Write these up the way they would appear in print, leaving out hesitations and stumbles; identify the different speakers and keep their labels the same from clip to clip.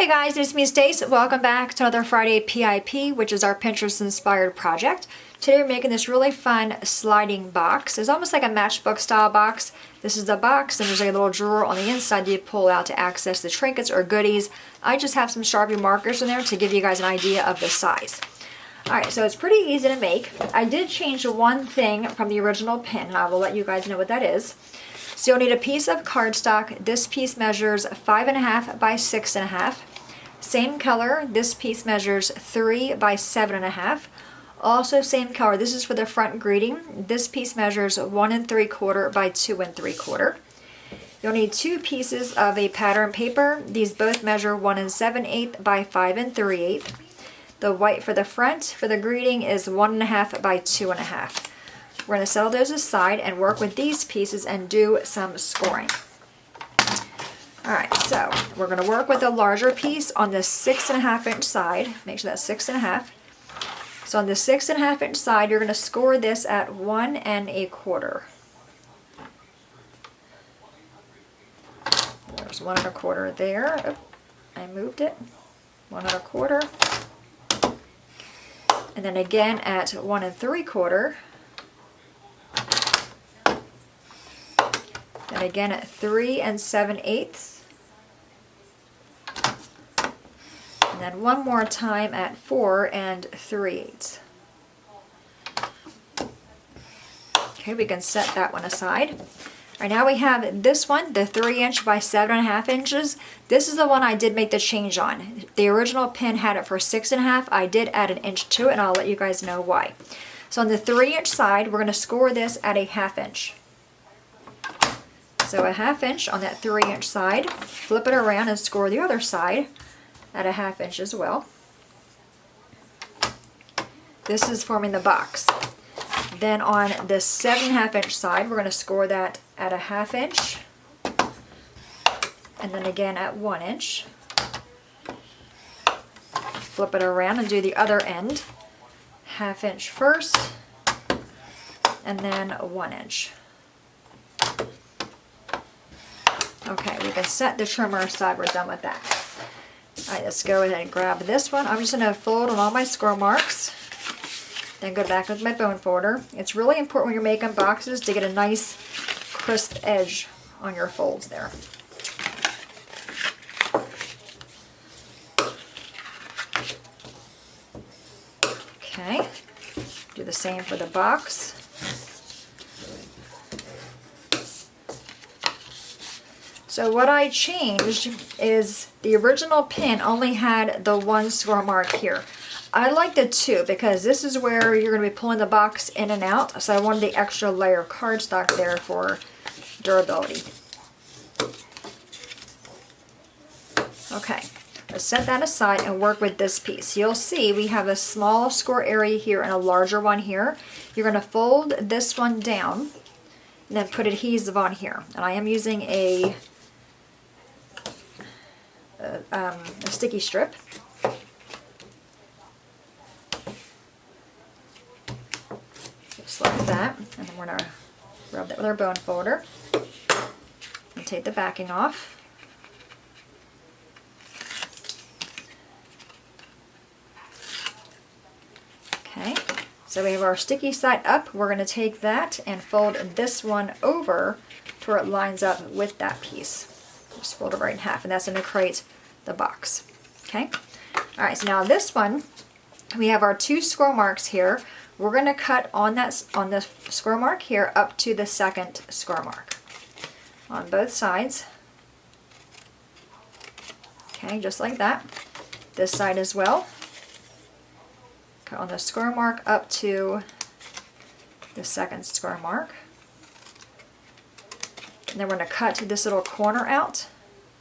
Speaker 1: Hey guys, it's me Stace. Welcome back to another Friday PIP, which is our Pinterest inspired project. Today we're making this really fun sliding box. It's almost like a matchbook style box. This is the box, and there's a little drawer on the inside that you pull out to access the trinkets or goodies. I just have some Sharpie markers in there to give you guys an idea of the size. Alright, so it's pretty easy to make. I did change one thing from the original pin, and I will let you guys know what that is. So you'll need a piece of cardstock. This piece measures 5.5 by 6.5. Same color, this piece measures 3 by 7.5. Also same color, this is for the front greeting. This piece measures 1 3/4 by 2 3/4. You'll need 2 pieces of a pattern paper. These both measure 1 7/8 by 5 3/8. The white for the front for the greeting is 1.5 by 2.5. We're going to set those aside and work with these pieces and do some scoring. Alright, so we're going to work with a larger piece on the 6.5 inch side. Make sure that's 6.5. So on the 6.5 inch side, you're going to score this at 1 1/4. There's 1 1/4 there. Oh, I moved it. 1 1/4. And then again at 1 3/4. And again at 3 7/8. And then one more time at 4 3/8. Okay, we can set that one aside. All right, now we have this one, the 3 inch by 7.5 inches. This is the one I did make the change on. The original pin had it for 6.5. I did add an inch to it, and I'll let you guys know why. So on the 3 inch side, we're going to score this at a 1/2 inch. So a 1/2 inch on that 3 inch side. Flip it around and score the other side at a 1/2 inch as well. This is forming the box. Then on the 7.5 inch side, we're going to score that at a 1/2 inch. And then again at 1 inch. Flip it around and do the other end. 1/2 inch first, and then 1 inch. Okay, we can set the trimmer aside. We're done with that. Alright, let's go ahead and grab this one. I'm just going to fold on all my score marks. Then go back with my bone folder. It's really important when you're making boxes to get a nice crisp edge on your folds there. Okay, do the same for the box. So what I changed is the original pin only had the 1 score mark here. I like the 2 because this is where you're going to be pulling the box in and out. So I wanted the extra layer of cardstock there for durability. Okay, let's set that aside and work with this piece. You'll see we have a small score area here and a larger one here. You're going to fold this one down and then put adhesive on here. And I am using a sticky strip. Just like that. And then we're going to rub that with our bone folder. And take the backing off. Okay, so we have our sticky side up. We're going to take that and fold this one over to where it lines up with that piece. Just fold it right in half, and that's going to create the box. Okay. All right. So now this one, we have our 2 score marks here. We're going to cut on the score mark here up to the 2nd score mark on both sides. Okay, just like that. This side as well. Cut on the score mark up to the 2nd score mark. And then we're going to cut this little corner out.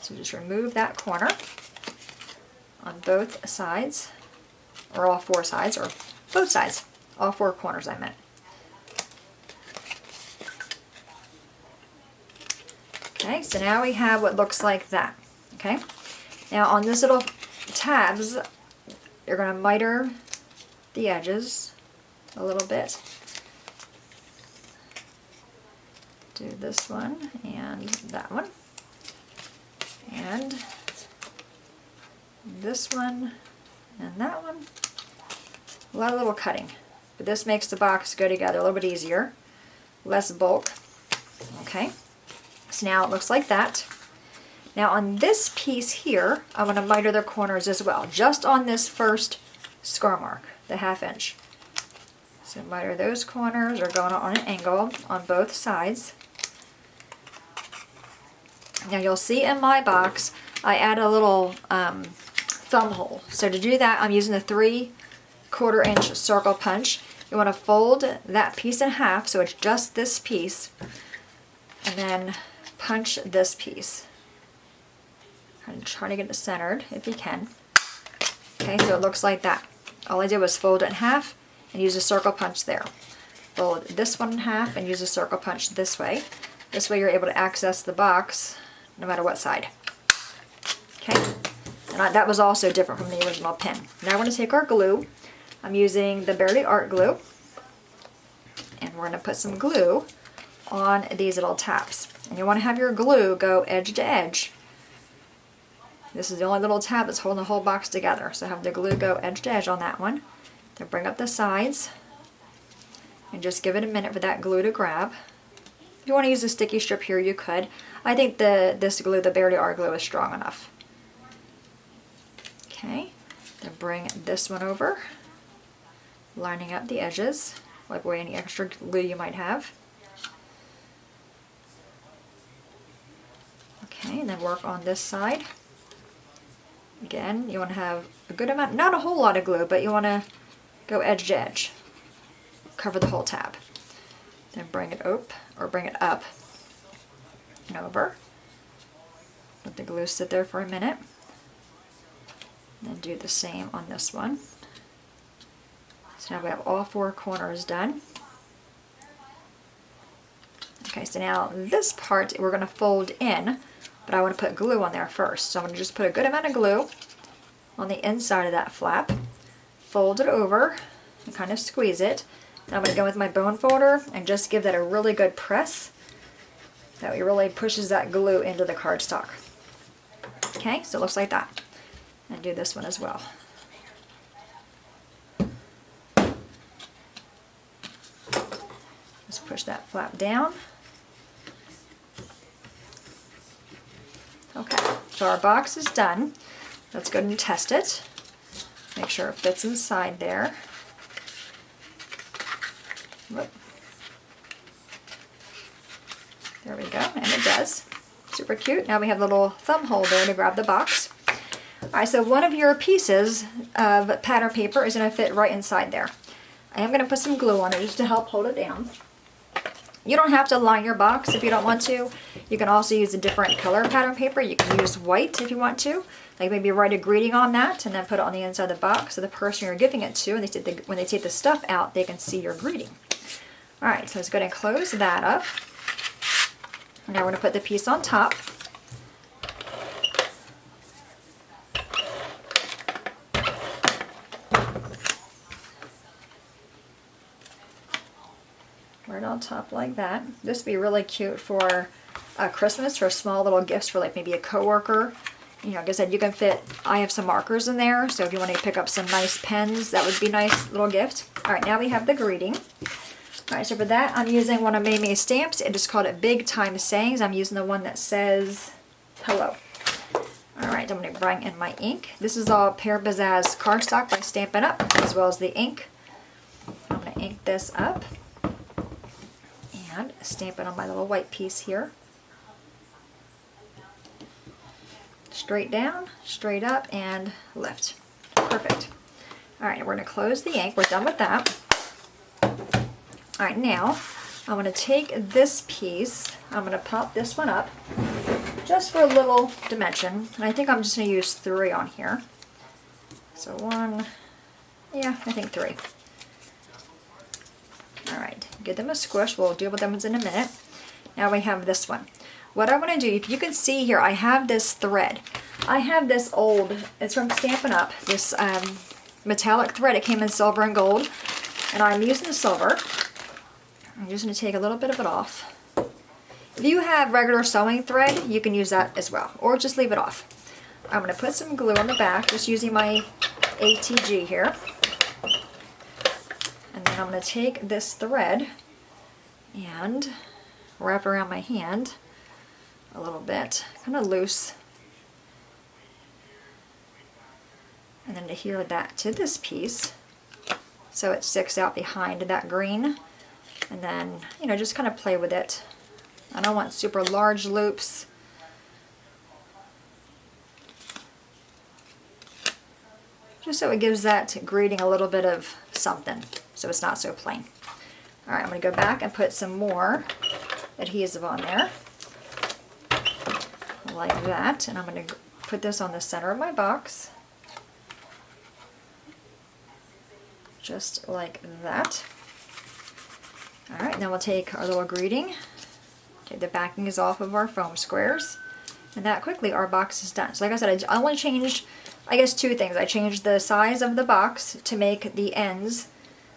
Speaker 1: So just remove that corner on both sides, or all 4 sides, or both sides, all 4 corners I meant. Okay, so now we have what looks like that. Okay, now on this little tabs, you're going to miter the edges a little bit. Do this one and that one. And this one, and that one. A lot of little cutting, but this makes the box go together a little bit easier, less bulk. Okay, so now it looks like that. Now on this piece here, I'm going to miter the corners as well, just on this first score mark, the 1/2 inch. So miter those corners, or going on an angle on both sides. Now you'll see in my box, I add a little thumb hole. So to do that, I'm using the 3/4 inch circle punch. You want to fold that piece in half, so it's just this piece, and then punch this piece. And try to get it centered if you can. Okay, so it looks like that. All I did was fold it in half and use a circle punch there. Fold this one in half and use a circle punch this way. This way you're able to access the box no matter what side. Okay, and that was also different from the original pin. Now we're going to take our glue. I'm using the Barely Art glue, and we're going to put some glue on these little tabs. And you want to have your glue go edge to edge. This is the only little tab that's holding the whole box together. So have the glue go edge to edge on that one. Then bring up the sides and just give it a minute for that glue to grab. If you want to use a sticky strip here, you could. I think this glue, the Barely Art glue, is strong enough. Okay, then bring this one over, lining up the edges, wipe away any extra glue you might have. Okay, and then work on this side. Again, you want to have a good amount, not a whole lot of glue, but you want to go edge to edge. Cover the whole tab. Then bring it up, or bring it up and over. Let the glue sit there for a minute. Then do the same on this one. So now we have all 4 corners done. Okay, so now this part we're going to fold in, but I want to put glue on there first. So I'm going to just put a good amount of glue on the inside of that flap, fold it over, and kind of squeeze it. And I'm going to go with my bone folder and just give that a really good press. That way it really pushes that glue into the cardstock. Okay, so it looks like that. And do this one as well. Just push that flap down. Okay, so our box is done. Let's go ahead and test it. Make sure it fits inside there. Whoop. There we go, and it does. Super cute. Now we have a little thumb hole there to grab the box. Alright, so one of your pieces of pattern paper is going to fit right inside there. I am going to put some glue on it just to help hold it down. You don't have to line your box if you don't want to. You can also use a different color pattern paper. You can use white if you want to. Like maybe write a greeting on that and then put it on the inside of the box so the person you're giving it to, and when they take the stuff out, they can see your greeting. Alright, so let's go ahead and close that up. Now we're going to put the piece on top. Right on top like that. This would be really cute for Christmas, for small little gifts for like maybe a coworker. You know, like I said, you can fit, I have some markers in there, so if you want to pick up some nice pens, that would be a nice little gift. Alright, now we have the greeting. Alright, so for that, I'm using one of May's stamps. It is called it Big Time Sayings. I'm using the one that says hello. Alright, I'm going to bring in my ink. This is all Pear Pizzazz cardstock by Stampin' Up, as well as the ink. I'm going to ink this up and stamp it on my little white piece here. Straight down, straight up, and lift. Perfect. Alright, we're going to close the ink. We're done with that. Alright, now I'm going to take this piece, I'm going to pop this one up just for a little dimension, and I think I'm just going to use 3 on here. So 1, yeah, I think 3. Alright, give them a squish, we'll deal with them in a minute. Now we have this one. What I want to do, if you can see here, I have this thread. I have this old, it's from Stampin' Up, this metallic thread. It came in silver and gold, and I'm using the silver. I'm just going to take a little bit of it off. If you have regular sewing thread, you can use that as well, or just leave it off. I'm going to put some glue on the back, just using my ATG here. And then I'm going to take this thread and wrap around my hand a little bit, kind of loose. And then adhere that to this piece so it sticks out behind that green. And then, you know, just kind of play with it. I don't want super large loops. Just so it gives that greeting a little bit of something, so it's not so plain. All right, I'm going to go back and put some more adhesive on there, like that. And I'm going to put this on the center of my box, just like that. All right, now we'll take our little greeting. Take the backings off of our foam squares, and that quickly our box is done. So like I said, I only changed, I guess, two things. I changed the size of the box to make the ends,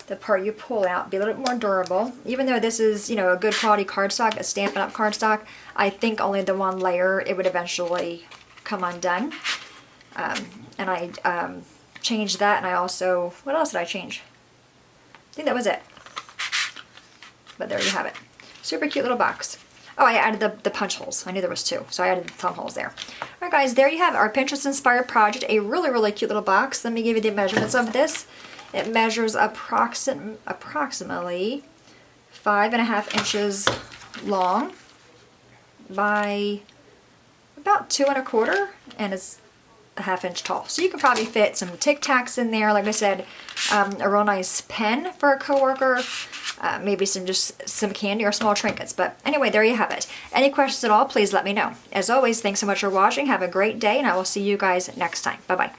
Speaker 1: the part you pull out, be a little bit more durable. Even though this is, you know, a good quality cardstock, a Stampin' Up! Cardstock, I think only the one layer it would eventually come undone. And I changed that, and I also, what else did I change? I think that was it. But there you have it. Super cute little box. Oh, I added the punch holes. I knew there was two, so I added the thumb holes there. All right, guys, there you have it, our Pinterest-inspired project. A really, really cute little box. Let me give you the measurements of this. It measures approximately 5.5 inches long by about 2.25, and it's a 1/2 inch tall. So you could probably fit some Tic Tacs in there. Like I said, a real nice pen for a coworker. Maybe some candy or small trinkets. But anyway, there you have it. Any questions at all, please let me know. As always, thanks so much for watching. Have a great day, and I will see you guys next time. Bye-bye.